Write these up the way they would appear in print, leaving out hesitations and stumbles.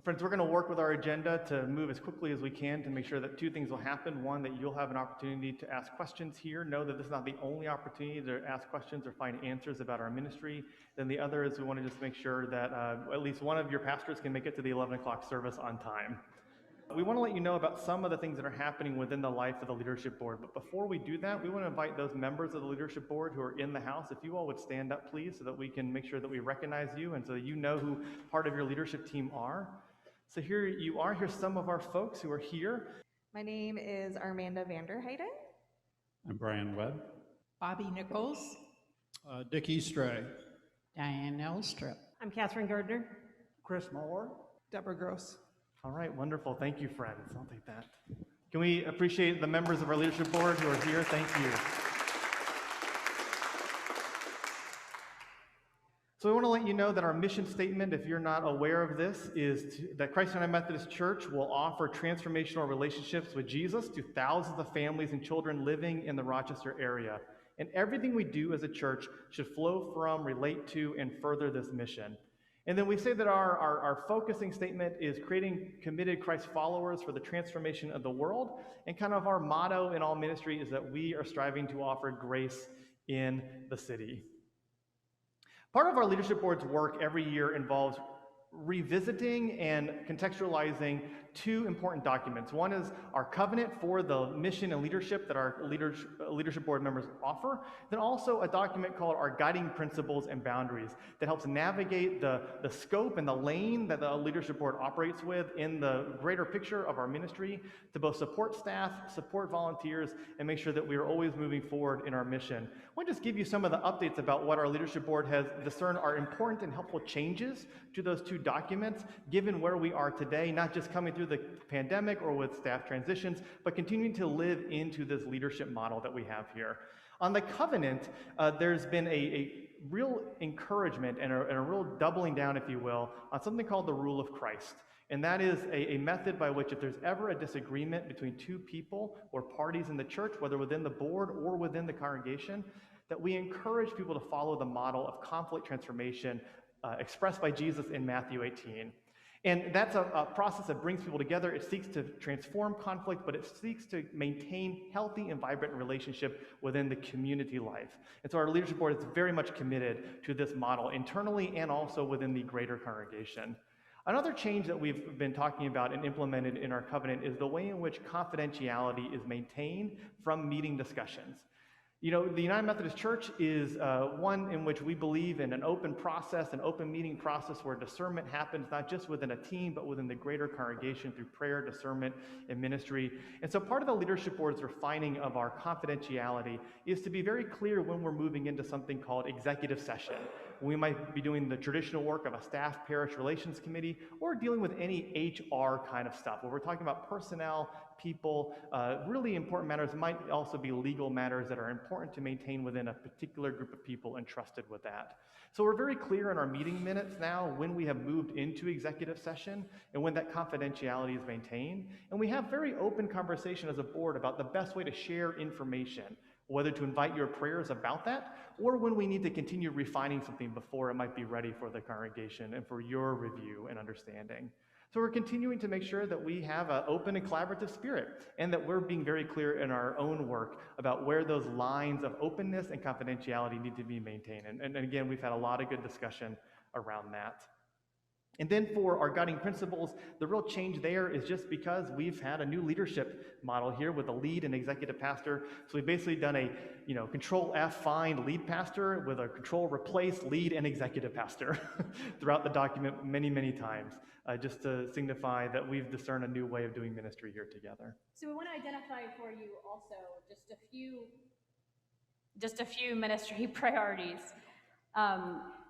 Well, friends, we're going to work with our agenda to move as quickly as we can to make sure that two things will happen. One, that you'll have an opportunity to ask questions here. Know that this is not the only opportunity to ask questions or find answers about our ministry. Then the other is we want to just make sure that at least one of your pastors can make it to the 11 o'clock service on time. We want to let you know about some of the things that are happening within the life of the Leadership Board. But before we do that, we want to invite those members of the Leadership Board who are in the house, if you all would stand up, please, so that we can make sure that we recognize you and so that you know who part of your leadership team are. So here you are. Here's some of our folks who are here. My name is Armanda Vanderheiden. I'm Brian Webb. Bobby Nichols. Dick Eastray. Diane Elstrip. I'm Catherine Gardner. Chris Moore. Deborah Gross. All right, wonderful. Thank you, friends. I'll take that. Can we appreciate the members of our leadership board who are here? Thank you. So we want to let you know that our mission statement, if you're not aware of this, is that Christ United Methodist Church will offer transformational relationships with Jesus to thousands of families and children living in the Rochester area. And everything we do as a church should flow from, relate to, and further this mission. And then we say that our focusing statement is creating committed Christ followers for the transformation of the world. And kind of our motto in all ministry is that we are striving to offer grace in the city. Part of our leadership board's work every year involves revisiting and contextualizing two important documents. One is our covenant for the mission and leadership that our leadership board members offer. Then also a document called our guiding principles and boundaries that helps navigate the scope and the lane that the leadership board operates with in the greater picture of our ministry to both support staff, support volunteers, and make sure that we are always moving forward in our mission. I want to just give you some of the updates about what our leadership board has discerned are important and helpful changes to those two documents, given where we are today, not just coming through the pandemic or with staff transitions, but continuing to live into this leadership model that we have here. On the covenant, there's been a real encouragement and a real doubling down, if you will, on something called the rule of Christ. And that is a method by which if there's ever a disagreement between two people or parties in the church, whether within the board or within the congregation, that we encourage people to follow the model of conflict transformation expressed by Jesus in Matthew 18. And that's a process that brings people together. It seeks to transform conflict, but it seeks to maintain healthy and vibrant relationship within the community life. And so our leadership board is very much committed to this model internally and also within the greater congregation. Another change that we've been talking about and implemented in our covenant is the way in which confidentiality is maintained from meeting discussions. You know, the United Methodist Church is one in which we believe in an open process, an open meeting process where discernment happens not just within a team, but within the greater congregation through prayer, discernment, and ministry. And so part of the leadership board's refining of our confidentiality is to be very clear when we're moving into something called executive session. We might be doing the traditional work of a staff parish relations committee or dealing with any HR kind of stuff, where we're talking about personnel, people, really important matters. It might also be legal matters that are important to maintain within a particular group of people entrusted with that. So we're very clear in our meeting minutes now when we have moved into executive session and when that confidentiality is maintained. And we have very open conversation as a board about the best way to share information, whether to invite your prayers about that, or when we need to continue refining something before it might be ready for the congregation and for your review and understanding. So we're continuing to make sure that we have an open and collaborative spirit and that we're being very clear in our own work about where those lines of openness and confidentiality need to be maintained. And again, we've had a lot of good discussion around that. And then for our guiding principles, the real change there is just because we've had a new leadership model here with a lead and executive pastor. So we've basically done a, control F, find lead pastor with a control replace lead and executive pastor throughout the document many, many times, just to signify that we've discerned a new way of doing ministry here together. So we want to identify for you also just a few ministry priorities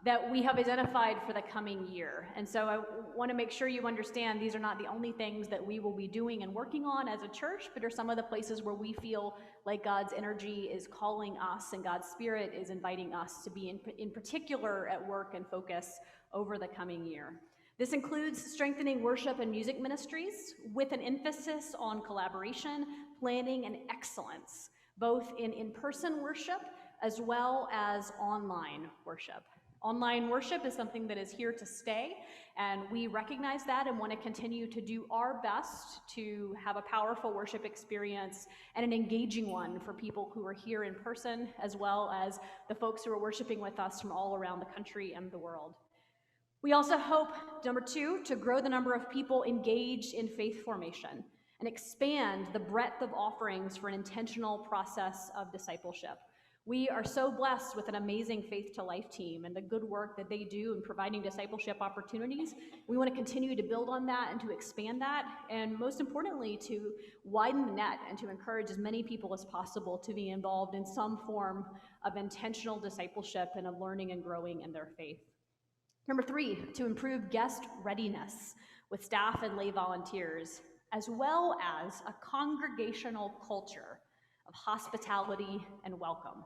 that we have identified for the coming year. And so I want to make sure you understand these are not the only things that we will be doing and working on as a church, but are some of the places where we feel like God's energy is calling us and God's Spirit is inviting us to be in particular at work and focus over the coming year. This includes strengthening worship and music ministries with an emphasis on collaboration, planning, and excellence, both in in-person worship as well as online worship. Online worship is something that is here to stay, and we recognize that and want to continue to do our best to have a powerful worship experience and an engaging one for people who are here in person, as well as the folks who are worshiping with us from all around the country and the world. We also hope, number 2, to grow the number of people engaged in faith formation and expand the breadth of offerings for an intentional process of discipleship. We are so blessed with an amazing Faith to Life team and the good work that they do in providing discipleship opportunities. We want to continue to build on that and to expand that, and most importantly, to widen the net and to encourage as many people as possible to be involved in some form of intentional discipleship and of learning and growing in their faith. Number 3, to improve guest readiness with staff and lay volunteers, as well as a congregational culture of hospitality and welcome.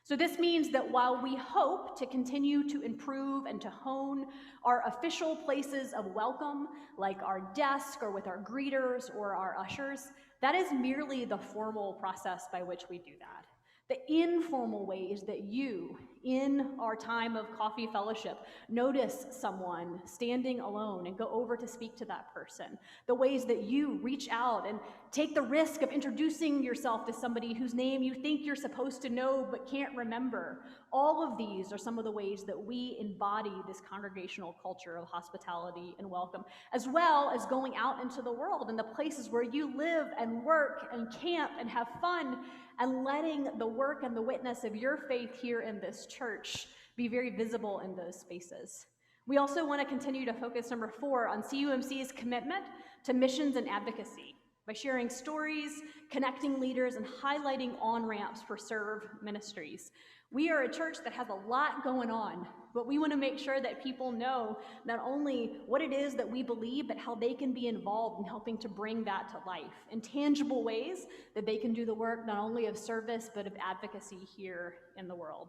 So this means that while we hope to continue to improve and to hone our official places of welcome, like our desk or with our greeters or our ushers, that is merely the formal process by which we do that. The informal ways that you, in our time of coffee fellowship, notice someone standing alone and go over to speak to that person. The ways that you reach out and take the risk of introducing yourself to somebody whose name you think you're supposed to know but can't remember. All of these are some of the ways that we embody this congregational culture of hospitality and welcome, as well as going out into the world and the places where you live and work and camp and have fun, and letting the work and the witness of your faith here in this church be very visible in those spaces. We also want to continue to focus, number 4, on CUMC's commitment to missions and advocacy by sharing stories, connecting leaders, and highlighting on-ramps for serve ministries. We are a church that has a lot going on, but we want to make sure that people know not only what it is that we believe, but how they can be involved in helping to bring that to life in tangible ways that they can do the work not only of service, but of advocacy here in the world.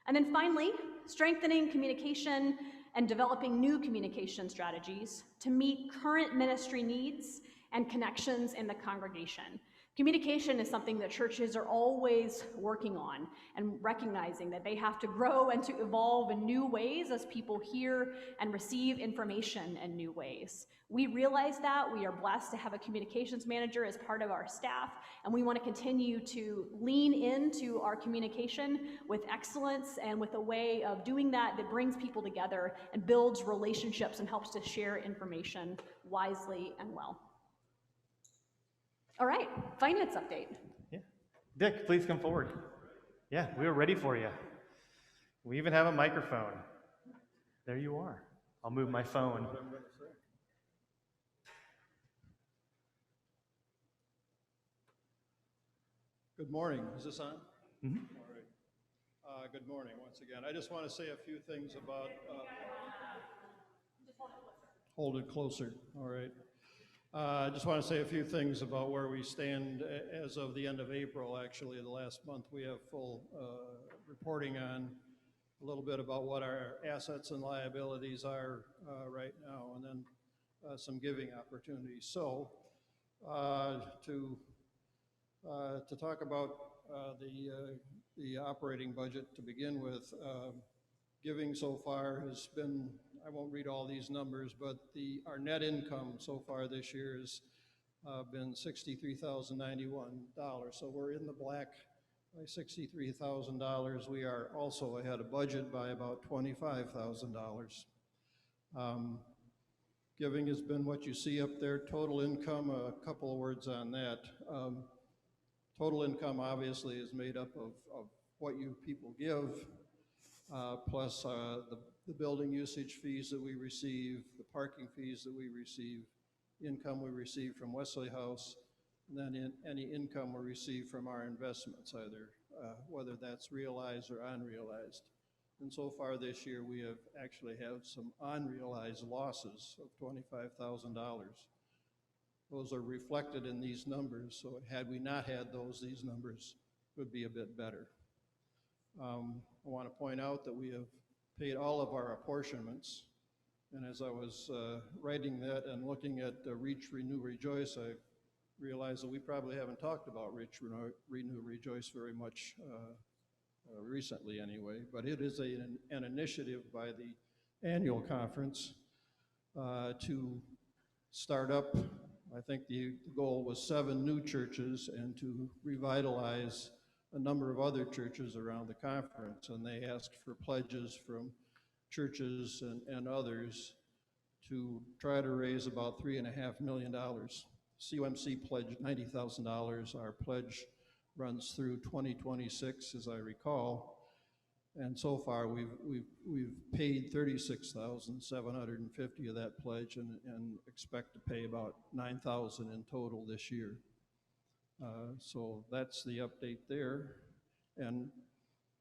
And then finally, strengthening communication and developing new communication strategies to meet current ministry needs and connections in the congregation. Communication is something that churches are always working on and recognizing that they have to grow and to evolve in new ways as people hear and receive information in new ways. We realize that. We are blessed to have a communications manager as part of our staff, and we want to continue to lean into our communication with excellence and with a way of doing that that brings people together and builds relationships and helps to share information wisely and well. All right, finance update. Yeah. Dick, please come forward. Yeah, we are ready for you. We even have a microphone. There you are. I'll move my phone. Good morning. Is this on? Mm-hmm. All right. Good morning once again. I just want to say a few things about... hold it closer. All right. I just want to say a few things about where we stand as of the end of April. Actually, the last month we have full reporting on a little bit about what our assets and liabilities are right now, and then some giving opportunities. So to talk about the operating budget to begin with, giving so far has been, I won't read all these numbers, but our net income so far this year has been $63,091. So we're in the black by $63,000. We are also ahead of budget by about $25,000. Giving has been what you see up there. Total income, a couple of words on that. Total income obviously is made up of what you people give, plus the building usage fees that we receive, the parking fees that we receive, income we receive from Wesley House, and then any income we receive from our investments, either whether that's realized or unrealized. And so far this year, we have actually have some unrealized losses of $25,000. Those are reflected in these numbers, so had we not had those, these numbers would be a bit better. I want to point out that we have paid all of our apportionments, and as I was writing that and looking at Reach, Renew, Rejoice, I realized that we probably haven't talked about Reach, Renew, Rejoice very much recently anyway, but it is an initiative by the annual conference to start up. I think the goal was 7 new churches and to revitalize a number of other churches around the conference, and they asked for pledges from churches and others to try to raise about $3.5 million. CUMC pledged $90,000. Our pledge runs through 2026, as I recall, and so far we've paid $36,750 of that pledge and expect to pay about $9,000 in total this year. So that's the update there. And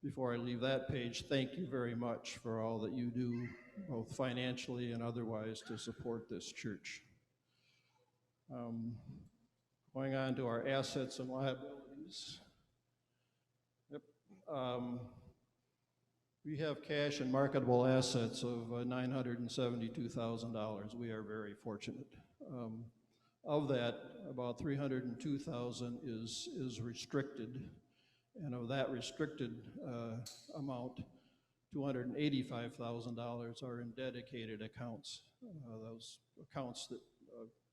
before I leave that page, thank you very much for all that you do, both financially and otherwise, to support this church. Going on to our assets and liabilities. Yep. We have cash and marketable assets of $972,000. We are very fortunate. Of that, about $302,000 is restricted, and of that restricted amount, $285,000 are in dedicated accounts. Those accounts that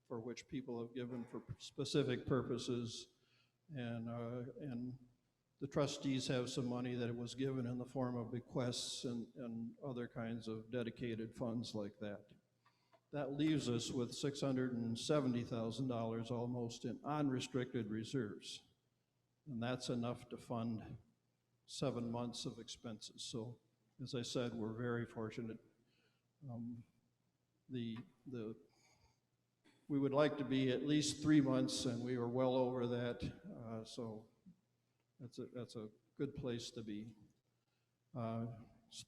for which people have given for specific purposes, and the trustees have some money that was given in the form of bequests and other kinds of dedicated funds like that. That leaves us with $670,000 almost in unrestricted reserves. And that's enough to fund 7 months of expenses. So, as I said, we're very fortunate. We would like to be at least 3 months, and we were well over that. So that's a good place to be.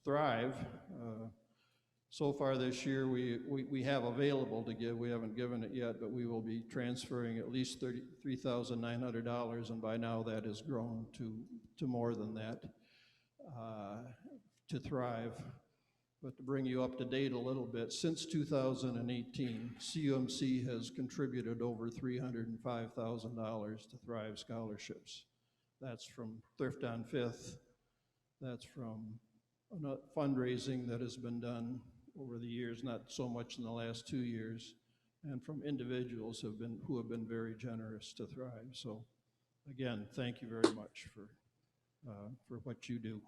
Thrive. So far this year, we have available to give. We haven't given it yet, but we will be transferring at least $33,900, and by now that has grown to more than that, to Thrive. But to bring you up to date a little bit, since 2018, CUMC has contributed over $305,000 to Thrive scholarships. That's from Thrift on Fifth. That's from fundraising that has been done over the years, not so much in the last 2 years, and from individuals who have been very generous to Thrive. So again, thank you very much for what you do.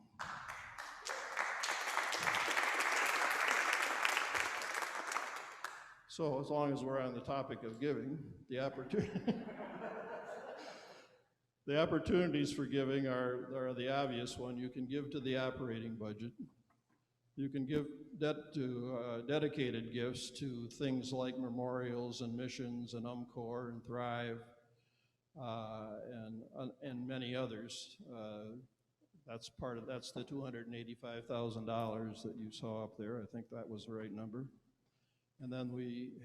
So as long as we're on the topic of giving, the opportunities for giving are the obvious one. You can give to the operating budget. You can give dedicated gifts to things like memorials and missions and UMCOR and Thrive and many others. That's the $285,000 that you saw up there. I think that was the right number. And then you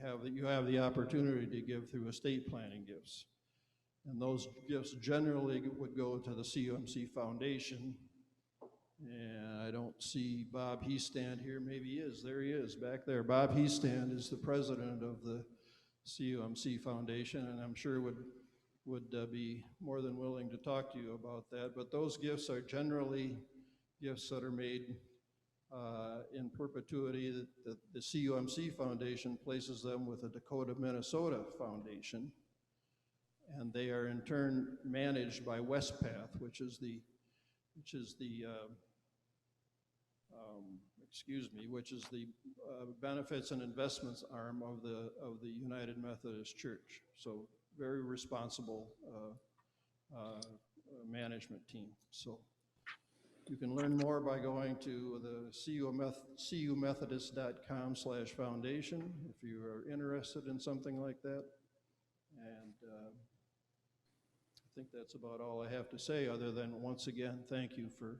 have the opportunity to give through estate planning gifts. And those gifts generally would go to the CUMC Foundation. And I don't see Bob Heestand here. Maybe he is. There he is, back there. Bob Heestand is the president of the CUMC Foundation, and I'm sure would be more than willing to talk to you about that. But those gifts are generally gifts that are made in perpetuity. The CUMC Foundation places them with the Dakota, Minnesota Foundation, and they are in turn managed by WestPath, which is the benefits and investments arm of the United Methodist Church. So very responsible management team. So you can learn more by going to the cumethodist.com/foundation if you are interested in something like that. And I think that's about all I have to say, other than once again, thank you for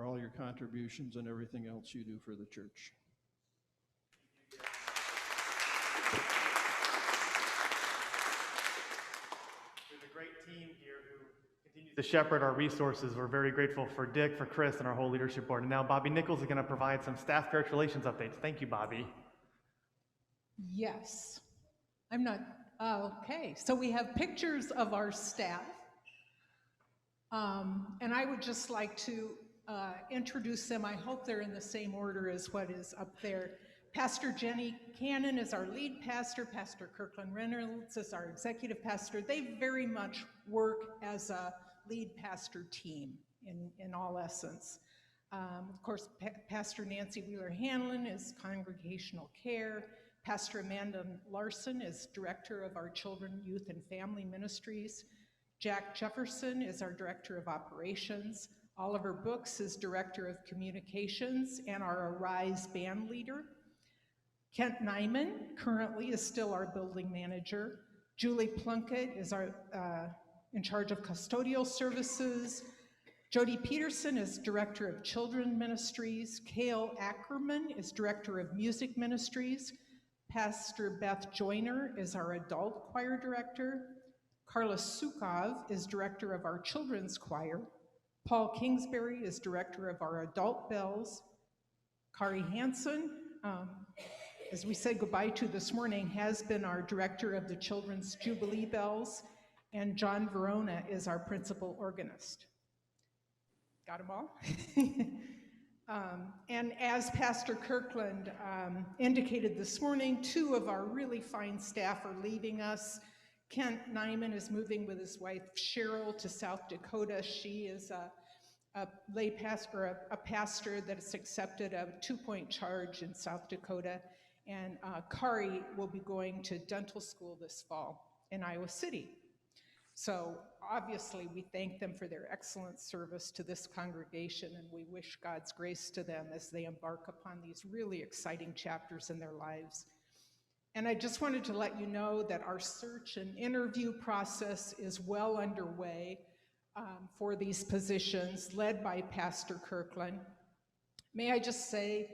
all your contributions and everything else you do for the church. There's a great team here who continues to shepherd our resources. We're very grateful for Dick, for Chris, and our whole leadership board. And now Bobby Nichols is going to provide some staff church relations updates. Thank you, Bobby. Yes. Okay. So we have pictures of our staff. And I would just like to introduce them. I hope they're in the same order as what is up there. Pastor Jenny Cannon is our lead pastor. Pastor Kirkland Reynolds is our executive pastor. They very much work as a lead pastor team in all essence. Of course, Pastor Nancy Wheeler-Hanlon is Congregational Care. Pastor Amanda Larson is Director of our Children, Youth, and Family Ministries. Jack Jefferson is our Director of Operations. Oliver Brooks is Director of Communications and our Arise band leader. Kent Nyman currently is still our building manager. Julie Plunkett is our in charge of custodial services. Jody Peterson is Director of Children Ministries. Cale Ackerman is Director of Music Ministries. Pastor Beth Joyner is our Adult Choir Director. Carla Sukov is Director of our Children's Choir. Paul Kingsbury is Director of our Adult Bells. Kari Hansen, as we said goodbye to this morning, has been our Director of the Children's Jubilee Bells. And John Verona is our Principal Organist. Got them all? And as Pastor Kirkland indicated this morning, 2 of our really fine staff are leaving us. Kent Nyman is moving with his wife Cheryl to South Dakota. She is a lay pastor, a pastor that has accepted a 2-point charge in South Dakota. And Kari will be going to dental school this fall in Iowa City. So obviously we thank them for their excellent service to this congregation, and we wish God's grace to them as they embark upon these really exciting chapters in their lives. And I just wanted to let you know that our search and interview process is well underway for these positions, led by Pastor Kirkland. May I just say,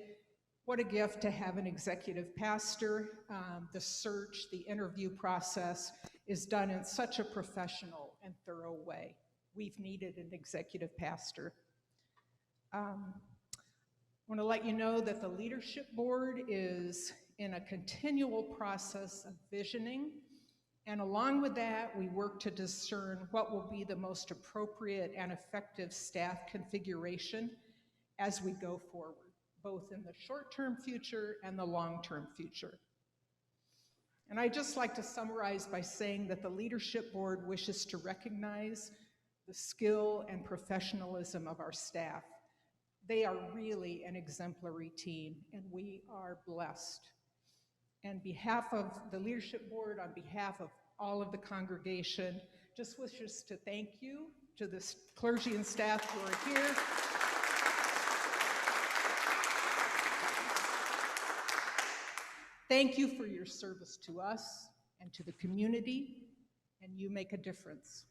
what a gift to have an executive pastor. The search, the interview process is done in such a professional and thorough way. We've needed an executive pastor. I want to let you know that the Leadership Board is in a continual process of visioning, and along with that, we work to discern what will be the most appropriate and effective staff configuration as we go forward, both in the short-term future and the long-term future. And I'd just like to summarize by saying that the Leadership Board wishes to recognize the skill and professionalism of our staff. They are really an exemplary team, and we are blessed. On behalf of the Leadership Board, on behalf of all of the congregation, just wishes to thank you to the clergy and staff who are here. Thank you for your service to us and to the community, and you make a difference.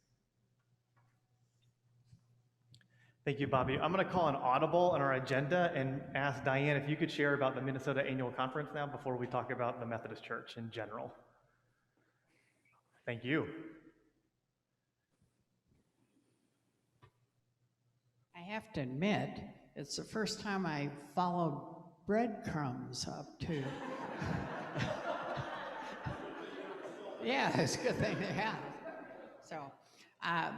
Thank you, Bobby. I'm going to call an audible on our agenda and ask Diane if you could share about the Minnesota Annual Conference now before we talk about the Methodist Church in general. Thank you. I have to admit, it's the first time I followed breadcrumbs up to. Yeah, it's a good thing to have. So,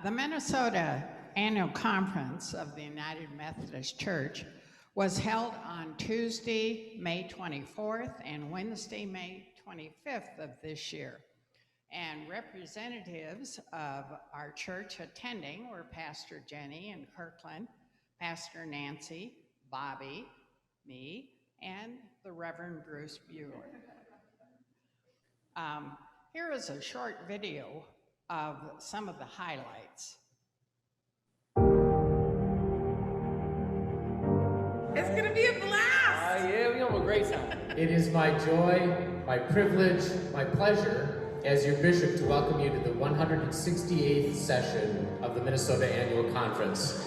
the Minnesota Annual Conference of the United Methodist Church was held on Tuesday, May 24th and Wednesday, May 25th of this year. And representatives of our church attending were Pastor Jenny and Kirkland, Pastor Nancy, Bobby, me, and the Reverend Bruce Bueller. Here is a short video of some of the highlights. It's gonna be a blast! Yeah, we have a great time. It is my joy, my privilege, my pleasure as your bishop to welcome you to the 168th session of the Minnesota Annual Conference.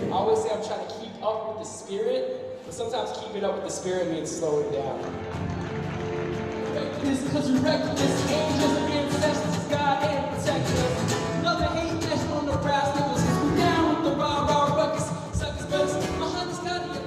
I always say I'm trying to keep up with the spirit, but sometimes keeping up with the spirit means slowing down. Because we're reckless, angels and ancestors, God and protectors. Love and hate, passion on the brass knuckles. We down with the rah-rah ruckus. Suckers, brothers, my heart is got it.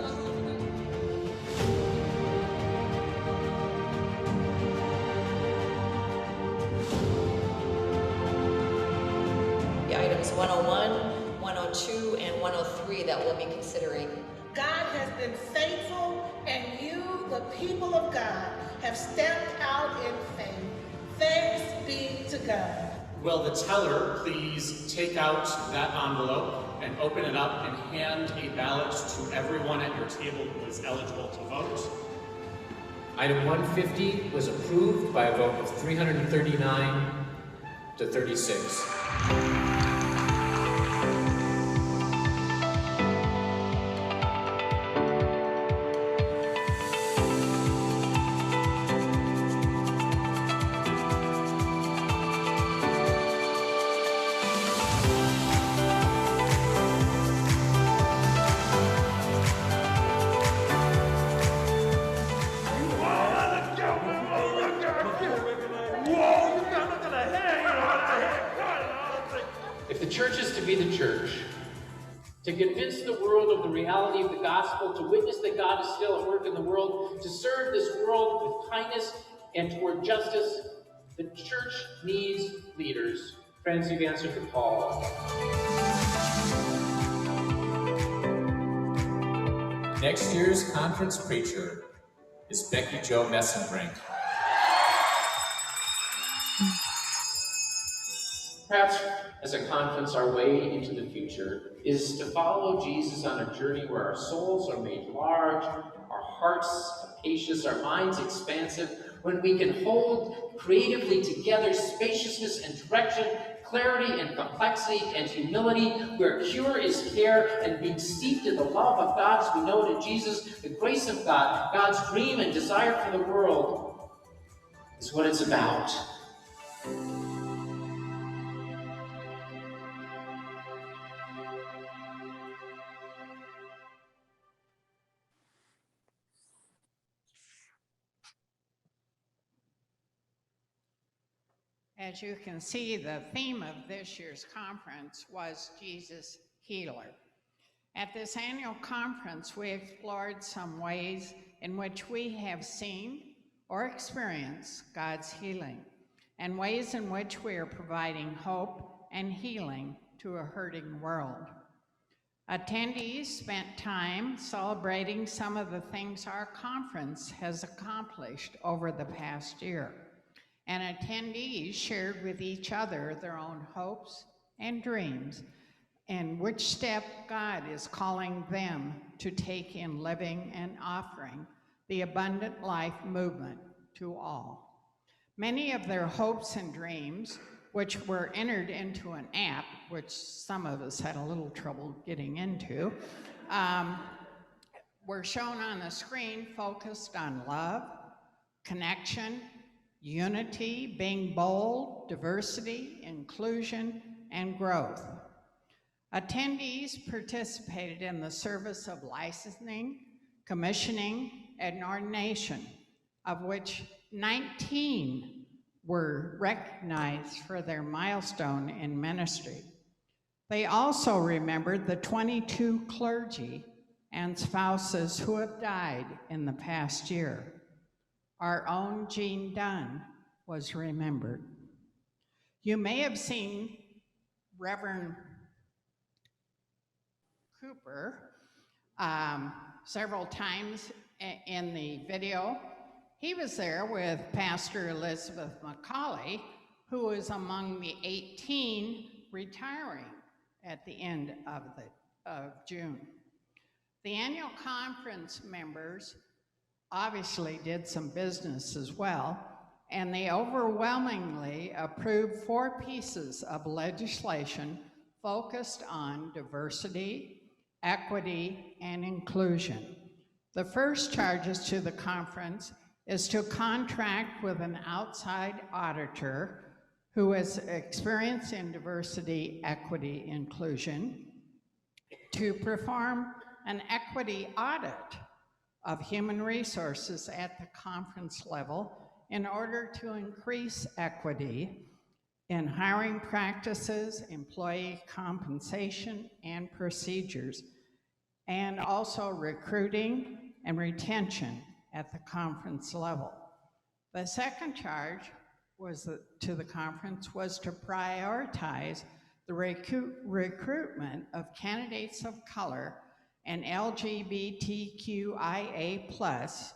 102 and 103 that we'll be considering. God has been faithful, and you, the people of God, have stepped out in faith. Thanks be to God. Will the teller please take out that envelope and open it up and hand a ballot to everyone at your table who is eligible to vote? Item 150 was approved by a vote of 339 to 36. If the church is to be the church, to convince the world of the reality of the gospel, to witness that God is still at work in the world, to serve this world with kindness and toward justice, the church needs leaders. Friends, you've answered the call. Next year's conference preacher is Becky Jo Messenbrink. Perhaps as a conference, our way into the future is to follow Jesus on a journey where our souls are made large, our hearts capacious, our minds expansive, when we can hold creatively together spaciousness and direction, clarity and complexity and humility, where cure is care, and being steeped in the love of God as we know it in Jesus, the grace of God, God's dream and desire for the world is what it's about. As you can see, the theme of this year's conference was Jesus Healer. At this annual conference, we explored some ways in which we have seen or experienced God's healing, and ways in which we are providing hope and healing to a hurting world. Attendees spent time celebrating some of the things our conference has accomplished over the past year. And attendees shared with each other their own hopes and dreams, and which step God is calling them to take in living and offering the abundant life movement to all. Many of their hopes and dreams, which were entered into an app, which some of us had a little trouble getting into, were shown on the screen, focused on love, connection, unity, being bold, diversity, inclusion, and growth. Attendees participated in the service of licensing, commissioning, and ordination, of which 19 were recognized for their milestone in ministry. They also remembered the 22 clergy and spouses who have died in the past year. Our own Jean Dunn was remembered. You may have seen Reverend Cooper several times in the video. He was there with Pastor Elizabeth McCauley, who was among the 18 retiring at the end of June. The annual conference members obviously did some business as well, and they overwhelmingly approved 4 pieces of legislation focused on diversity, equity, and inclusion. The first charges to the conference is to contract with an outside auditor who has experience in diversity, equity, inclusion, to perform an equity audit of human resources at the conference level in order to increase equity in hiring practices, employee compensation, and procedures, and also recruiting and retention at the conference level. The second charge to the conference was to prioritize the recruitment of candidates of color and LGBTQIA+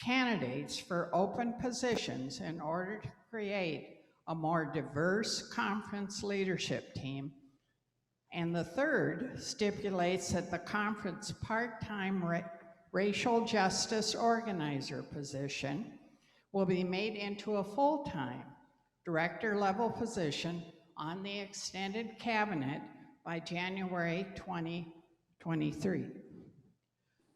candidates for open positions in order to create a more diverse conference leadership team. And the third stipulates that the conference part-time racial justice organizer position will be made into a full-time director-level position on the extended cabinet by January 2023.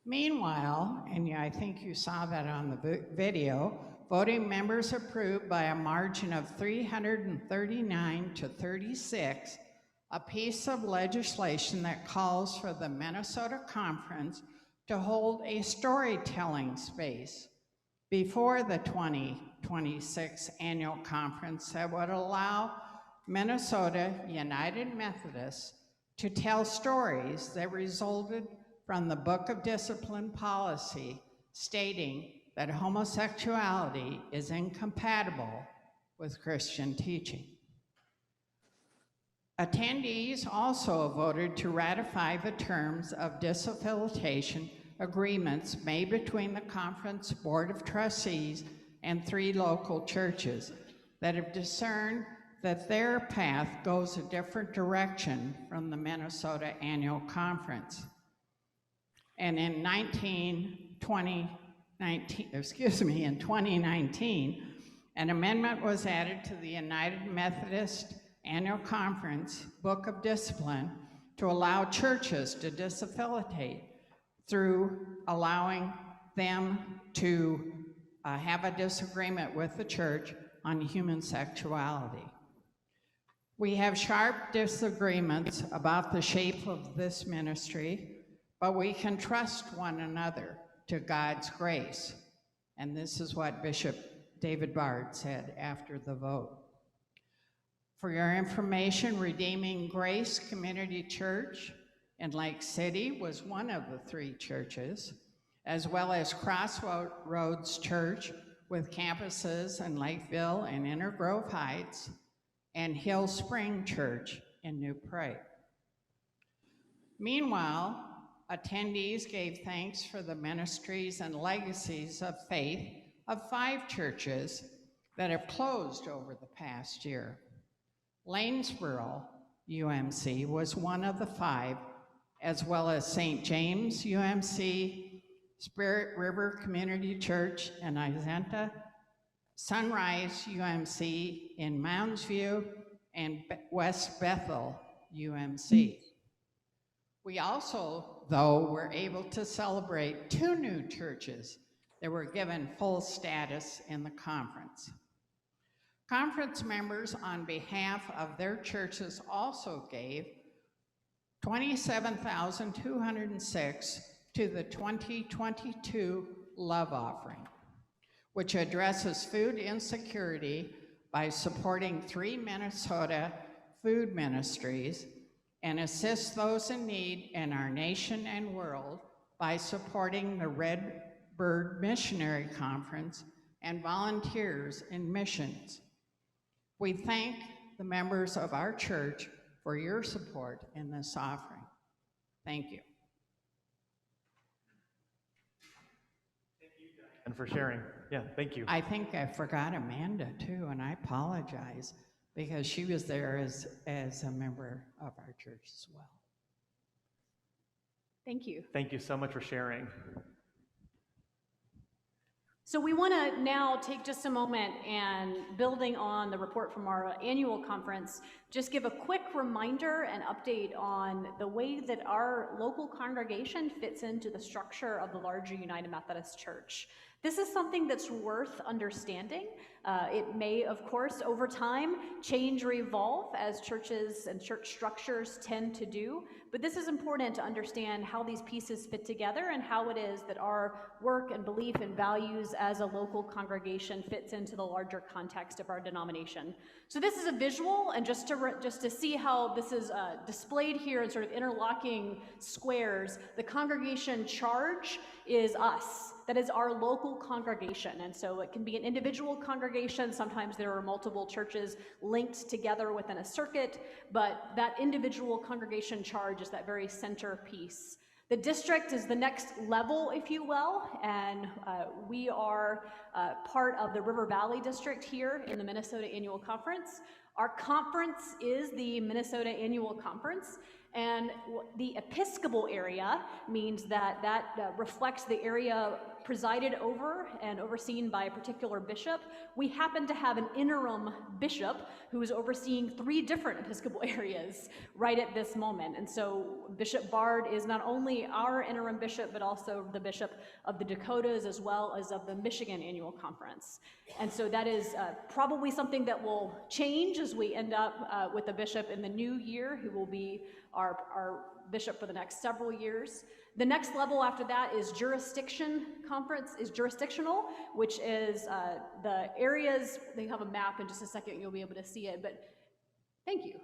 Meanwhile, and I think you saw that on the video, voting members approved by a margin of 339 to 36 a piece of legislation that calls for the Minnesota Conference to hold a storytelling space before the 2026 annual conference that would allow Minnesota United Methodist to tell stories that resulted from the Book of Discipline policy stating that homosexuality is incompatible with Christian teaching. Attendees also voted to ratify the terms of disaffiliation agreements made between the Conference Board of Trustees and 3 local churches that have discerned that their path goes a different direction from the Minnesota Annual Conference. And in 2019, an amendment was added to the United Methodist Annual Conference Book of Discipline to allow churches to disaffiliate through allowing them to have a disagreement with the church on human sexuality. We have sharp disagreements about the shape of this ministry, but we can trust one another to God's grace. And this is what Bishop David Bard said after the vote. For your information, Redeeming Grace Community Church in Lake City was one of the 3 churches, as well as Crossroads Church with campuses in Lakeville and Inner Grove Heights, and Hill Spring Church in New Prague. Meanwhile, attendees gave thanks for the ministries and legacies of faith of 5 churches that have closed over the past year. Lanesboro UMC was one of the 5, as well as St. James UMC, Spirit River Community Church in Izenta, Sunrise UMC in Mounds View, and West Bethel UMC. We also, though, were able to celebrate 2 new churches that were given full status in the conference. Conference members, on behalf of their churches, also gave $27,206 to the 2022 Love Offering, which addresses food insecurity by supporting 3 Minnesota food ministries and assists those in need in our nation and world by supporting the Red Bird Missionary Conference and volunteers in missions. We thank the members of our church for your support in this offering. Thank you. And for sharing. Yeah, thank you. I think I forgot Amanda too, and I apologize because she was there as a member of our church as well. Thank you. Thank you so much for sharing. So we want to now take just a moment and, building on the report from our annual conference, just give a quick reminder and update on the way that our local congregation fits into the structure of the larger United Methodist Church. This is something that's worth understanding. It may, of course, over time, change or evolve as churches and church structures tend to do, but this is important to understand how these pieces fit together and how it is that our work and belief and values as a local congregation fits into the larger context of our denomination. So this is a visual, and just to see how this is displayed here in sort of interlocking squares, the congregation charge is us. That is our local congregation, and so it can be an individual congregation congregation. Sometimes there are multiple churches linked together within a circuit, but that individual congregation charge is that very centerpiece. The district is the next level, if you will, and we are part of the River Valley District here in the Minnesota Annual Conference. Our conference is the Minnesota Annual Conference, and the Episcopal area means that reflects the area presided over and overseen by a particular bishop. We happen to have an interim bishop who is overseeing 3 different Episcopal areas right at this moment. And so Bishop Bard is not only our interim bishop, but also the bishop of the Dakotas as well as of the Michigan Annual Conference. And so that is probably something that will change as we end up with a bishop in the new year who will be our bishop for the next several years. The next level after that is jurisdictional, which is the areas. They have a map in just a second, you'll be able to see it, but thank you.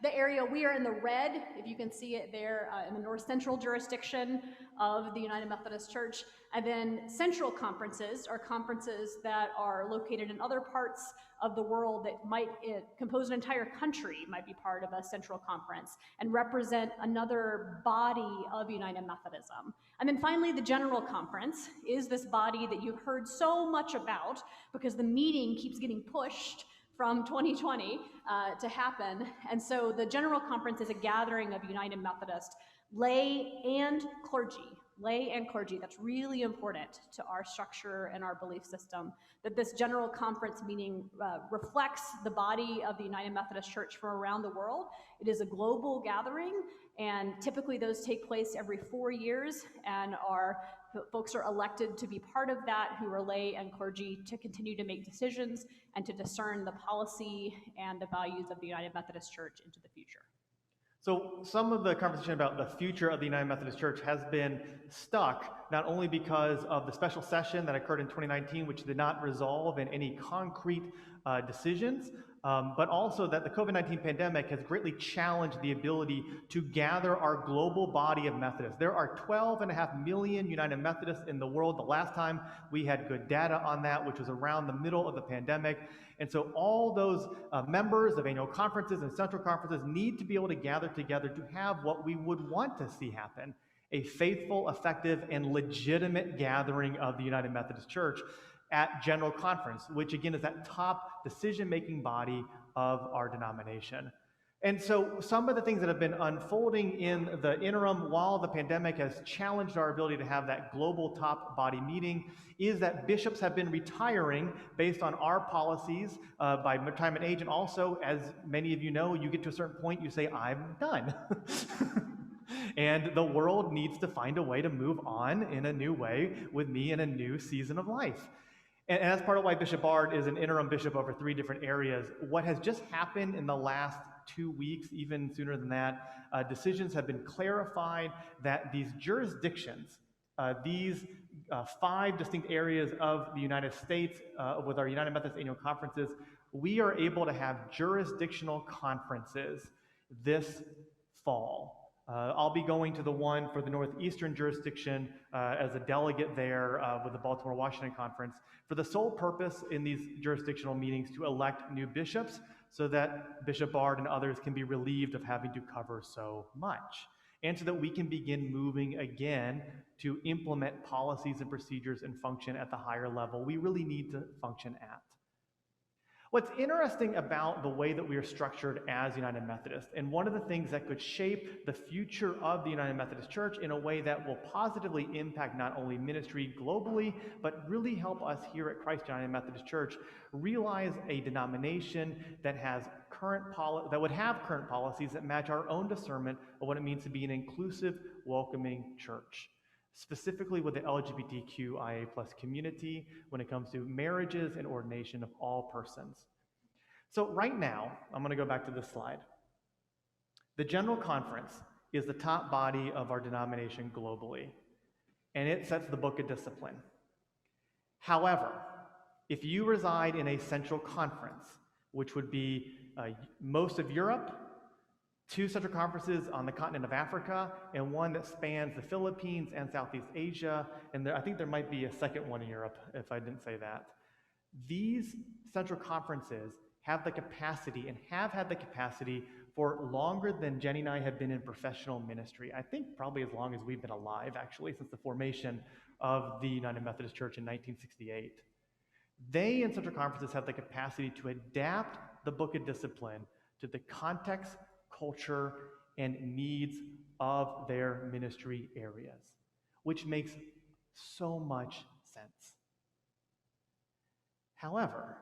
The area, we are in the red, if you can see it there, in the north central jurisdiction of the United Methodist Church. And then central conferences are conferences that are located in other parts of the world that might compose an entire country, might be part of a central conference and represent another body of United Methodism. And then finally, the General Conference is this body that you've heard so much about because the meeting keeps getting pushed from 2020 to happen. And so the General Conference is a gathering of United Methodist lay and clergy. Lay and clergy, that's really important to our structure and our belief system, that this General Conference meeting reflects the body of the United Methodist Church from around the world. It is a global gathering, and typically those take place every 4 years, and folks are elected to be part of that who are lay and clergy to continue to make decisions and to discern the policy and the values of the United Methodist Church into the future. So some of the conversation about the future of the United Methodist Church has been stuck, not only because of the special session that occurred in 2019, which did not resolve in any concrete decisions, but also that the COVID-19 pandemic has greatly challenged the ability to gather our global body of Methodists. There are 12.5 million United Methodists in the world. The last time we had good data on that, which was around the middle of the pandemic. And so all those members of annual conferences and central conferences need to be able to gather together to have what we would want to see happen, a faithful, effective, and legitimate gathering of the United Methodist Church at General Conference, which again is that top decision-making body of our denomination. And so some of the things that have been unfolding in the interim while the pandemic has challenged our ability to have that global top body meeting is that bishops have been retiring based on our policies by retirement age. And also, as many of you know, you get to a certain point, you say, I'm done. And the world needs to find a way to move on in a new way with me in a new season of life. And that's part of why Bishop Bard is an interim bishop over 3 different areas. What has just happened in the last 2 weeks, even sooner than that, decisions have been clarified that these jurisdictions, these 5 distinct areas of the United States with our United Methodist annual conferences, we are able to have jurisdictional conferences this fall. I'll be going to the one for the Northeastern jurisdiction as a delegate there with the Baltimore-Washington Conference for the sole purpose in these jurisdictional meetings to elect new bishops so that Bishop Bard and others can be relieved of having to cover so much, and so that we can begin moving again to implement policies and procedures and function at the higher level we really need to function at. What's interesting about the way that we are structured as United Methodists, and one of the things that could shape the future of the United Methodist Church in a way that will positively impact not only ministry globally, but really help us here at Christ United Methodist Church realize a denomination that has that would have current policies that match our own discernment of what it means to be an inclusive, welcoming church, specifically with the LGBTQIA+ community when it comes to marriages and ordination of all persons. So right now, I'm going to go back to this slide. The General Conference is the top body of our denomination globally, and it sets the book of discipline. However, if you reside in a central conference, which would be most of Europe, 2 central conferences on the continent of Africa, and one that spans the Philippines and Southeast Asia, and I think there might be a second one in Europe, if I didn't say that. These central conferences have the capacity and have had the capacity for longer than Jenny and I have been in professional ministry. I think probably as long as we've been alive, actually, since the formation of the United Methodist Church in 1968. They in central conferences have the capacity to adapt the book of discipline to the context, culture, and needs of their ministry areas, which makes so much sense. However,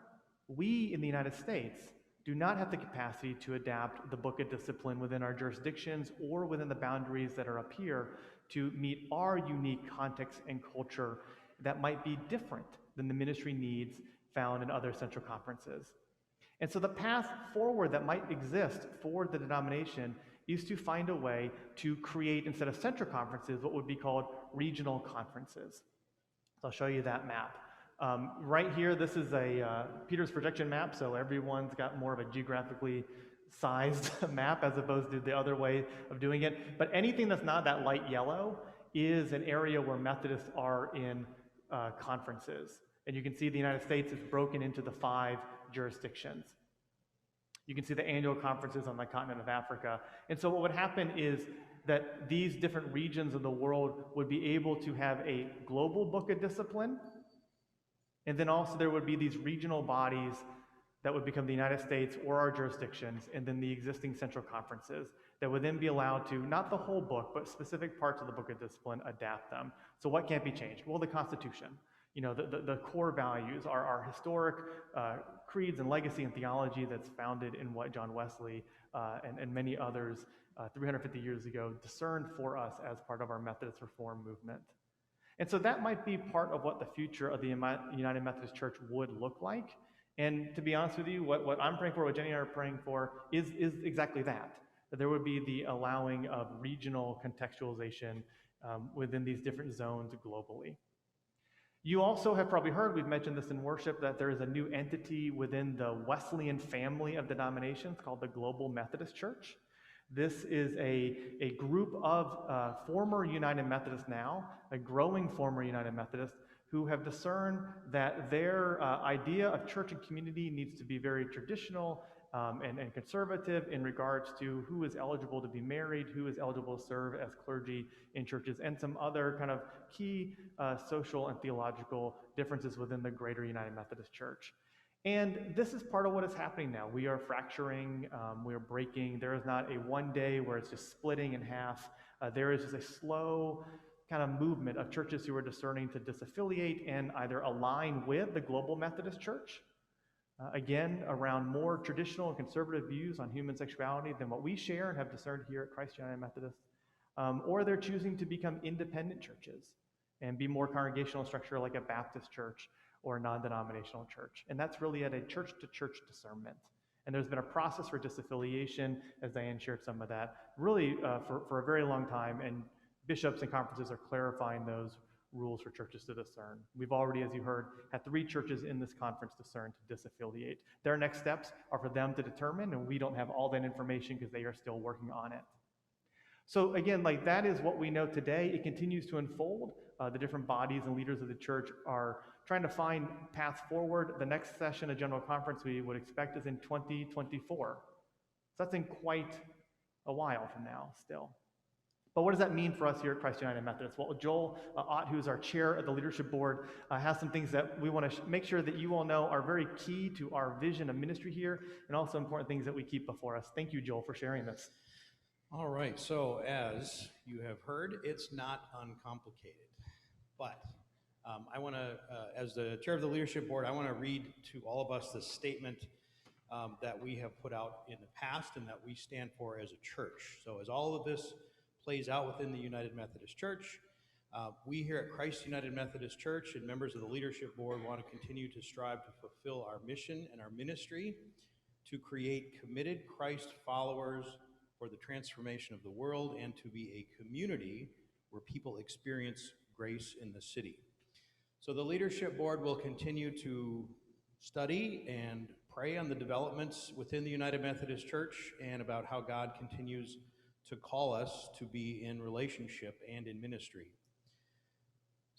we in the United States do not have the capacity to adapt the book of discipline within our jurisdictions or within the boundaries that are up here to meet our unique context and culture that might be different than the ministry needs found in other central conferences. And so the path forward that might exist for the denomination is to find a way to create, instead of central conferences, what would be called regional conferences. So I'll show you that map. Right here, this is a Peter's projection map, so everyone's got more of a geographically sized map as opposed to the other way of doing it. But anything that's not that light yellow is an area where Methodists are in conferences. And you can see the United States is broken into the 5 jurisdictions. You can see the annual conferences on the continent of Africa. And so what would happen is that these different regions of the world would be able to have a global book of discipline. And then also there would be these regional bodies that would become the United States or our jurisdictions, and then the existing central conferences that would then be allowed to, not the whole book, but specific parts of the book of discipline, adapt them. So what can't be changed? Well, the Constitution. You know, the core values, our historic creeds and legacy and theology that's founded in what John Wesley and many others 350 years ago discerned for us as part of our Methodist Reform movement. And so that might be part of what the future of the United Methodist Church would look like. And to be honest with you, what I'm praying for, what Jenny and I are praying for, is exactly that. That there would be the allowing of regional contextualization within these different zones globally. You also have probably heard, we've mentioned this in worship, that there is a new entity within the Wesleyan family of denominations called the Global Methodist Church. This is a group of former United Methodists now, a growing former United Methodists, who have discerned that their idea of church and community needs to be very traditional and conservative in regards to who is eligible to be married, who is eligible to serve as clergy in churches, and some other kind of key social and theological differences within the greater United Methodist Church. And this is part of what is happening now. We are fracturing, we are breaking. There is not a one day where it's just splitting in half. There is just a slow kind of movement of churches who are discerning to disaffiliate and either align with the Global Methodist Church, again, around more traditional and conservative views on human sexuality than what we share and have discerned here at Christ United Methodist, or they're choosing to become independent churches and be more congregational structure like a Baptist church or a non-denominational church. And that's really at a church-to-church discernment. And there's been a process for disaffiliation, as Diane shared some of that, really for a very long time, and bishops and conferences are clarifying those rules for churches to discern. We've already, as you heard, had 3 churches in this conference discern to disaffiliate. Their next steps are for them to determine, and we don't have all that information because they are still working on it. So again, like that is what we know today. It continues to unfold. The different bodies and leaders of the church are trying to find paths forward. The next session of General Conference we would expect is in 2024. So that's in quite a while from now still. But what does that mean for us here at Christ United Methodist? Well, Joel Ott, who's our chair of the Leadership Board, has some things that we want to make sure that you all know are very key to our vision of ministry here, and also important things that we keep before us. Thank you, Joel, for sharing this. All right, so as you have heard, it's not uncomplicated. But I want to, as the chair of the Leadership Board, I want to read to all of us the statement that we have put out in the past and that we stand for as a church. So as all of this plays out within the United Methodist Church, we here at Christ United Methodist Church and members of the Leadership Board want to continue to strive to fulfill our mission and our ministry to create committed Christ followers for the transformation of the world and to be a community where people experience grace in the city. So the Leadership Board will continue to study and pray on the developments within the United Methodist Church and about how God continues to call us to be in relationship and in ministry.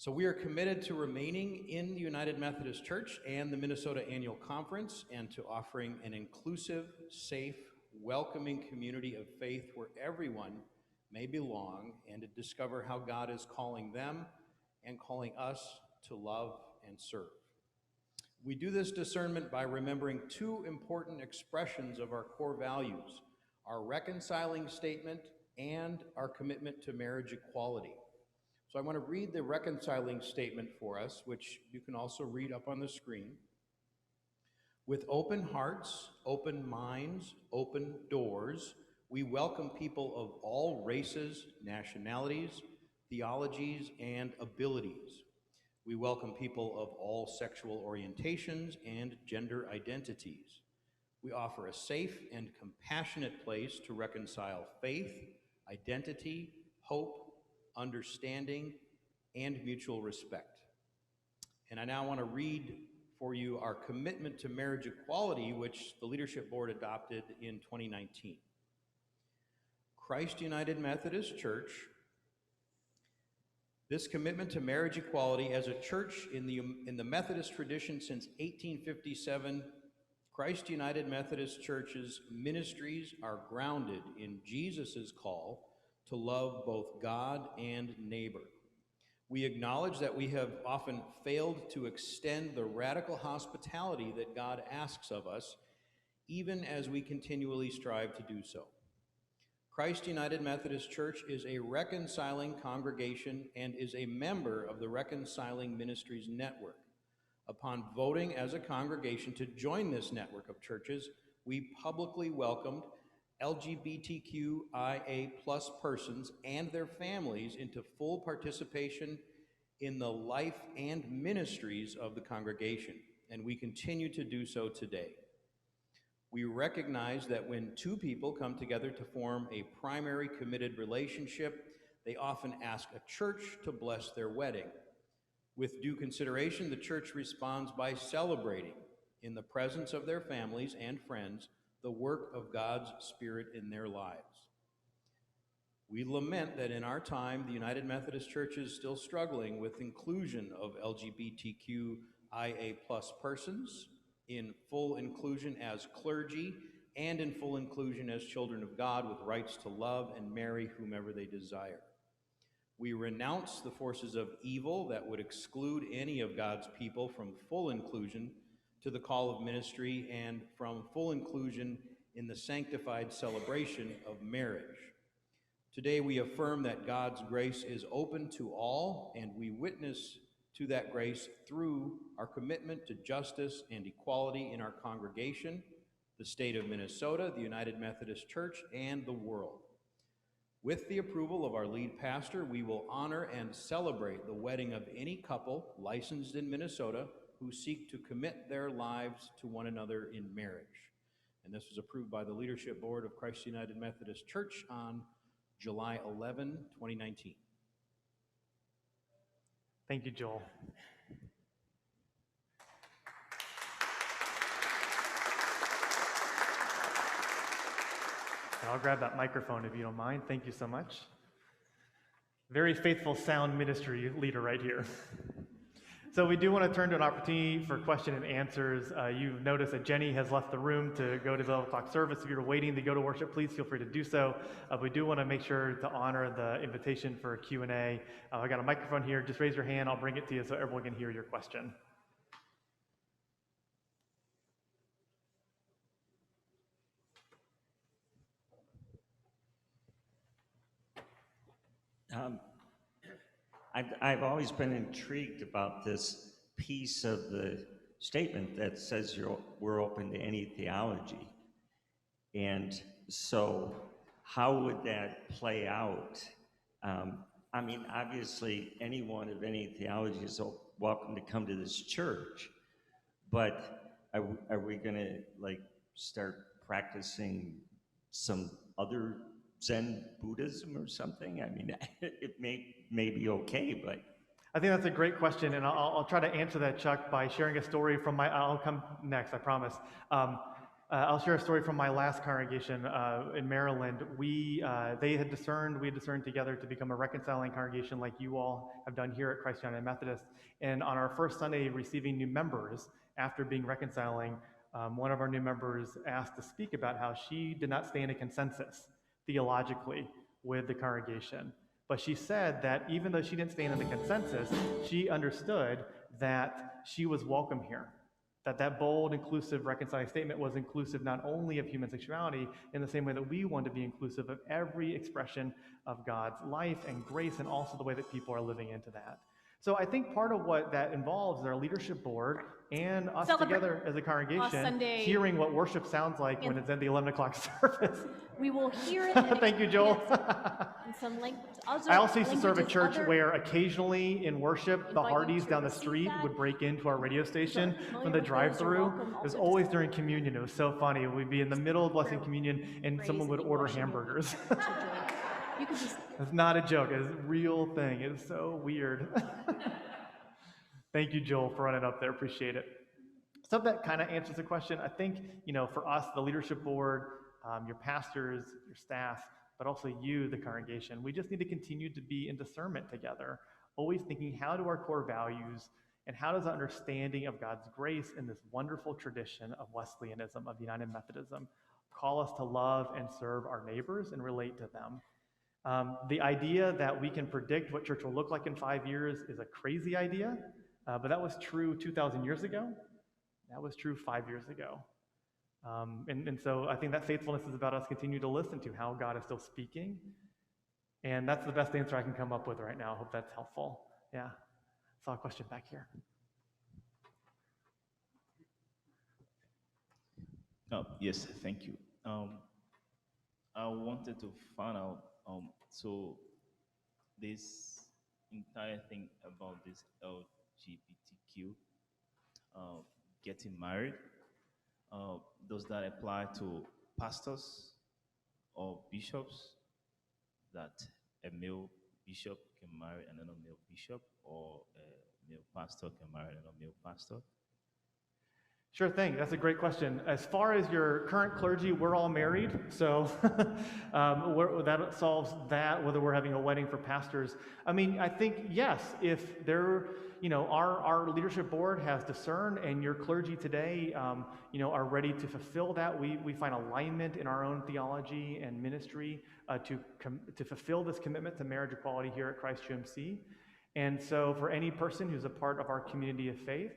So we are committed to remaining in the United Methodist Church and the Minnesota Annual Conference, and to offering an inclusive, safe, welcoming community of faith where everyone may belong, and to discover how God is calling them and calling us to love and serve. We do this discernment by remembering two important expressions of our core values: our reconciling statement and our commitment to marriage equality. So I want to read the reconciling statement for us, which you can also read up on the screen. With open hearts, open minds, open doors, we welcome people of all races, nationalities, theologies, and abilities. We welcome people of all sexual orientations and gender identities. We offer a safe and compassionate place to reconcile faith, identity, hope, understanding, and mutual respect. And I now want to read for you our commitment to marriage equality, which the Leadership Board adopted in 2019. Christ United Methodist Church. This commitment to marriage equality as a church in the Methodist tradition since 1857, Christ United Methodist Church's ministries are grounded in Jesus' call to love both God and neighbor. We acknowledge that we have often failed to extend the radical hospitality that God asks of us, even as we continually strive to do so. Christ United Methodist Church is a reconciling congregation and is a member of the Reconciling Ministries Network. Upon voting as a congregation to join this network of churches, we publicly welcomed LGBTQIA+ persons and their families into full participation in the life and ministries of the congregation, and we continue to do so today. We recognize that when two people come together to form a primary committed relationship, they often ask a church to bless their wedding. With due consideration, the church responds by celebrating, in the presence of their families and friends, the work of God's Spirit in their lives. We lament that in our time, the United Methodist Church is still struggling with inclusion of LGBTQIA+ persons, in full inclusion as clergy, and in full inclusion as children of God with rights to love and marry whomever they desire. We renounce the forces of evil that would exclude any of God's people from full inclusion to the call of ministry and from full inclusion in the sanctified celebration of marriage. Today we affirm that God's grace is open to all, and we witness to that grace through our commitment to justice and equality in our congregation, the state of Minnesota, the United Methodist Church, and the world. With the approval of our lead pastor, we will honor and celebrate the wedding of any couple licensed in Minnesota who seek to commit their lives to one another in marriage. And this was approved by the Leadership Board of Christ United Methodist Church on July 11, 2019. Thank you, Joel. And I'll grab that microphone if you don't mind. Thank you so much. Very faithful sound ministry leader right here. So we do want to turn to an opportunity for question and answers. You've noticed that Jenny has left the room to go to the 11 o'clock service. If you're waiting to go to worship, please feel free to do so. We do want to make sure to honor the invitation for Q&A. I got a microphone here. Just raise your hand. I'll bring it to you so everyone can hear your question. I've always been intrigued about this piece of the statement that says we're open to any theology. And so how would that play out? I mean, obviously, anyone of any theology is welcome to come to this church, but are we going to start practicing some other Zen Buddhism or something? I mean, it may be okay, but... I think that's a great question, and I'll try to answer that, Chuck, by sharing a story from I'll come next, I promise. I'll share a story from my last congregation in Maryland. We had discerned together to become a reconciling congregation like you all have done here at Christ United Methodist. And on our first Sunday receiving new members, after being reconciling, one of our new members asked to speak about how she did not stay in a consensus theologically with the congregation. But she said that even though she didn't stay in the consensus, she understood that she was welcome here. That bold, inclusive, reconciling statement was inclusive not only of human sexuality in the same way that we want to be inclusive of every expression of God's life and grace, and also the way that people are living into that. So I think part of what that involves is our leadership board and us together as a congregation hearing what worship sounds like when it's in the 11 o'clock service. We will hear it. Thank you, Joel. In some I also used to serve a church where occasionally in worship, the Hardys down the street would break into our radio station from the drive-thru. It was always during communion. It was so funny. We'd be in the middle of blessing communion and someone would order hamburgers. It's not a joke. It's a real thing. It's so weird. Thank you, Joel, for running up there. Appreciate it. So that kind of answers the question. I think, for us, the leadership board, your pastors, your staff, but also you, the congregation, we just need to continue to be in discernment together, always thinking, how do our core values and how does the understanding of God's grace in this wonderful tradition of Wesleyanism, of United Methodism, call us to love and serve our neighbors and relate to them? The idea that we can predict what church will look like in 5 years is a crazy idea, but that was true 2,000 years ago. That was true 5 years ago. And so I think that faithfulness is about us continuing to listen to how God is still speaking. And that's the best answer I can come up with right now. I hope that's helpful. Yeah. Saw a question back here. Oh, yes, thank you. I wanted to find out, so this entire thing about this LGBTQ getting married, does that apply to pastors or bishops, that a male bishop can marry another male bishop, or a male pastor can marry another male pastor? Sure thing. That's a great question. As far as your current clergy, we're all married, so that solves that, whether we're having a wedding for pastors. I mean, I think, yes, if they're, our leadership board has discerned and your clergy today, are ready to fulfill that, we find alignment in our own theology and ministry to fulfill this commitment to marriage equality here at Christ CUMC. And so for any person who's a part of our community of faith,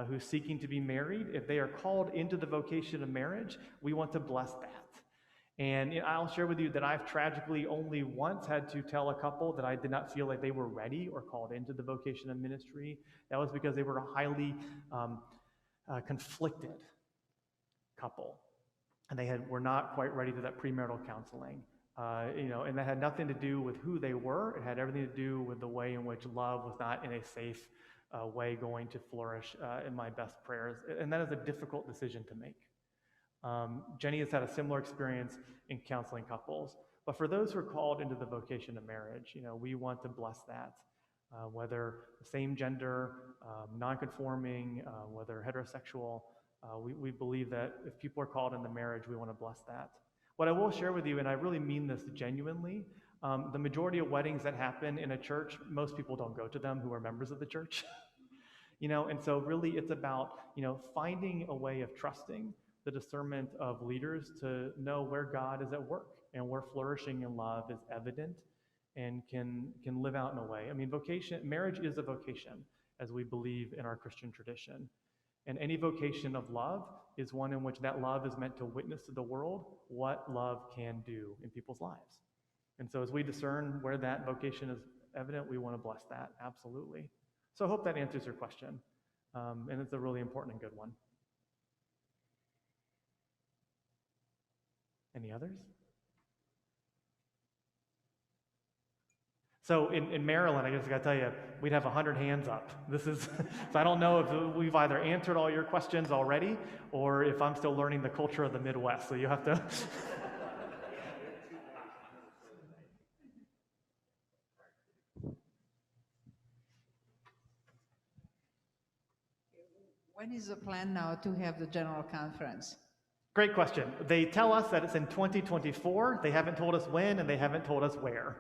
who's seeking to be married, if they are called into the vocation of marriage, we want to bless that. And I'll share with you that I've tragically only once had to tell a couple that I did not feel like they were ready or called into the vocation of ministry. That was because they were a highly conflicted couple, and they were not quite ready to that premarital counseling. And that had nothing to do with who they were. It had everything to do with the way in which love was not in a safe way going to flourish in my best prayers. And that is a difficult decision to make. Jenny has had a similar experience in counseling couples. But for those who are called into the vocation of marriage, we want to bless that. Whether same gender, non-conforming, whether heterosexual, we believe that if people are called into marriage, we want to bless that. What I will share with you, and I really mean this genuinely, the majority of weddings that happen in a church, most people don't go to them who are members of the church. And so really it's about, finding a way of trusting the discernment of leaders to know where God is at work and where flourishing in love is evident and can live out in a way. I mean, marriage is a vocation, as we believe in our Christian tradition. And any vocation of love is one in which that love is meant to witness to the world what love can do in people's lives. And so as we discern where that vocation is evident, we want to bless that, absolutely. So I hope that answers your question. And it's a really important and good one. Any others? So in Maryland, I guess I gotta tell you, we'd have 100 hands up. So I don't know if we've either answered all your questions already or if I'm still learning the culture of the Midwest. So you have to. When is the plan now to have the general conference? Great question. They tell us that it's in 2024. They haven't told us when, and they haven't told us where.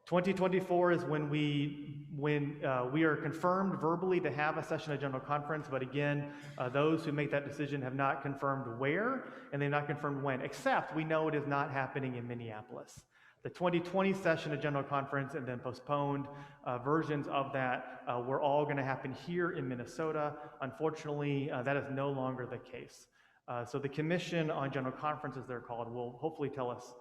2024 is when we are confirmed verbally to have a session of General Conference, but again, those who make that decision have not confirmed where, and they've not confirmed when, except we know it is not happening in Minneapolis. The 2020 session of General Conference and then postponed versions of that were all going to happen here in Minnesota. Unfortunately, that is no longer the case. So the Commission on General Conference, as they're called, will hopefully tell us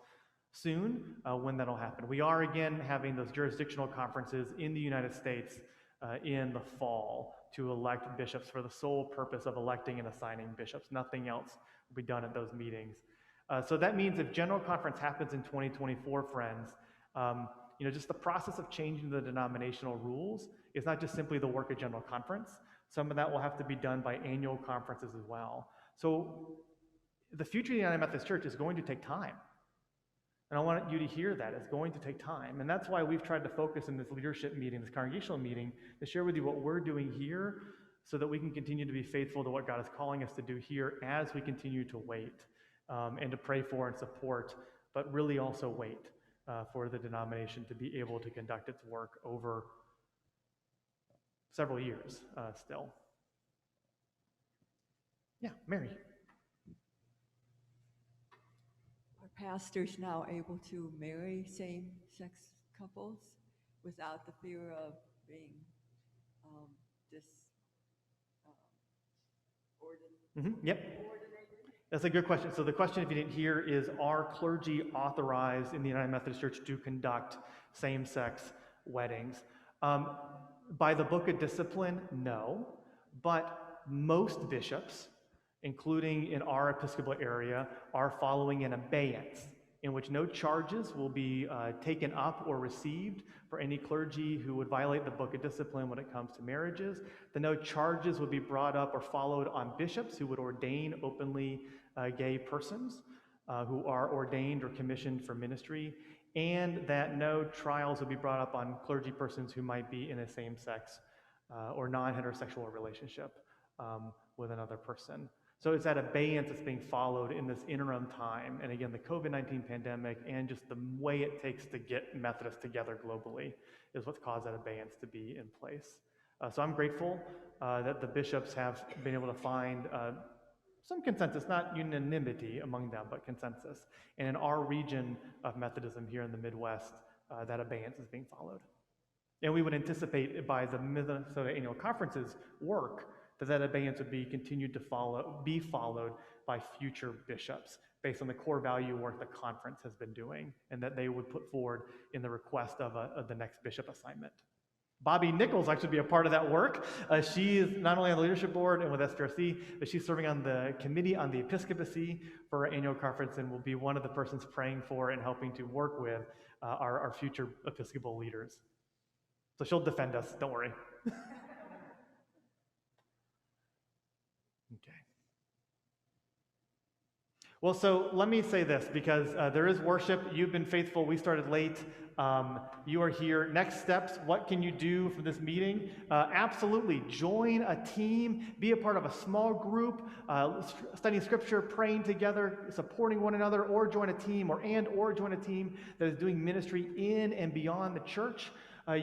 soon when that'll happen. We are again having those jurisdictional conferences in the United States in the fall to elect bishops for the sole purpose of electing and assigning bishops. Nothing else will be done at those meetings. So that means if General Conference happens in 2024, friends, just the process of changing the denominational rules is not just simply the work of General Conference. Some of that will have to be done by annual conferences as well. So the future of the United Methodist Church is going to take time. And I want you to hear that. It's going to take time. And that's why we've tried to focus in this leadership meeting, this congregational meeting, to share with you what we're doing here so that we can continue to be faithful to what God is calling us to do here as we continue to wait. And to pray for and support, but really also wait for the denomination to be able to conduct its work over several years still. Yeah, Mary. Are pastors now able to marry same-sex couples without the fear of being Yep. That's a good question. So the question, if you didn't hear, is are clergy authorized in the United Methodist Church to conduct same-sex weddings? By the Book of Discipline, no. But most bishops, including in our Episcopal area, are following an abeyance in which no charges will be taken up or received for any clergy who would violate the Book of Discipline when it comes to marriages. The no charges would be brought up or followed on bishops who would ordain openly gay persons who are ordained or commissioned for ministry, and that no trials would be brought up on clergy persons who might be in a same-sex or non-heterosexual relationship with another person. So it's that abeyance that's being followed in this interim time. And again, the COVID-19 pandemic and just the way it takes to get Methodists together globally is what's caused that abeyance to be in place. So I'm grateful that the bishops have been able to find some consensus, not unanimity among them, but consensus. And in our region of Methodism here in the Midwest, that abeyance is being followed. And we would anticipate by the Minnesota Annual Conference's work that abeyance would be continued to be followed by future bishops based on the core value work the conference has been doing, and that they would put forward in the request of the next bishop assignment. Bobby Nichols actually be a part of that work. She is not only on the leadership board and with SPRC, but she's serving on the committee on the episcopacy for our annual conference and will be one of the persons praying for and helping to work with our future Episcopal leaders. So she'll defend us, don't worry. Okay. Well, so let me say this, because there is worship. You've been faithful. We started late. You are here. Next steps, what can you do for this meeting? Absolutely. Join a team. Be a part of a small group, studying scripture, praying together, supporting one another, or join a team, or join a team that is doing ministry in and beyond the church.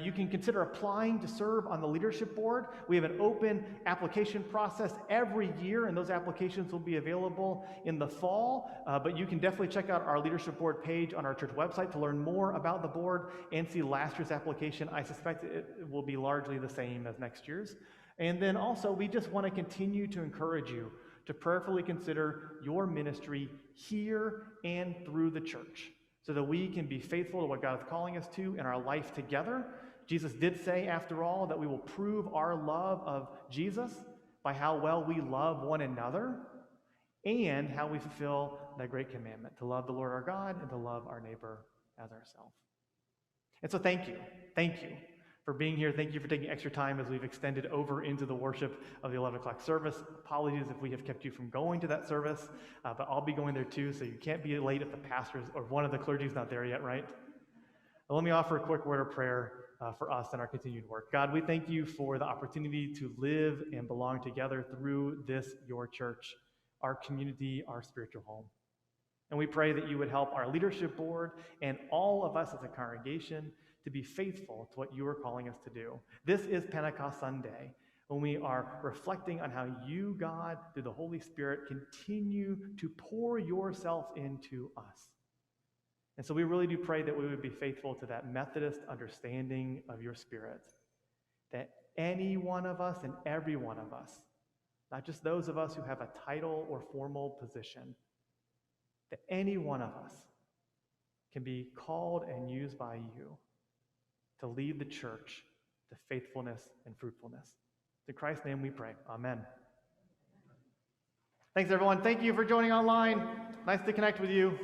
You can consider applying to serve on the leadership board. We have an open application process every year, and those applications will be available in the fall. But you can definitely check out our leadership board page on our church website to learn more about the board and see last year's application. I suspect it will be largely the same as next year's. And then also, we just want to continue to encourage you to prayerfully consider your ministry here and through the church, so that we can be faithful to what God is calling us to in our life together. Jesus did say, after all, that we will prove our love of Jesus by how well we love one another and how we fulfill that great commandment, to love the Lord our God and to love our neighbor as ourselves. And so thank you for being here. Thank you for taking extra time as we've extended over into the worship of the 11 o'clock service. Apologies if we have kept you from going to that service, but I'll be going there too, so you can't be late if the pastors or one of the clergy is not there yet, right? Well, let me offer a quick word of prayer for us in our continued work. God, we thank you for the opportunity to live and belong together through this, your church, our community, our spiritual home. And we pray that you would help our leadership board and all of us as a congregation to be faithful to what you are calling us to do. This is Pentecost Sunday, when we are reflecting on how you, God, through the Holy Spirit, continue to pour yourself into us. And so we really do pray that we would be faithful to that Methodist understanding of your Spirit, that any one of us and every one of us, not just those of us who have a title or formal position, that any one of us can be called and used by you to lead the church to faithfulness and fruitfulness. In Christ's name we pray. Amen. Thanks, everyone. Thank you for joining online. Nice to connect with you.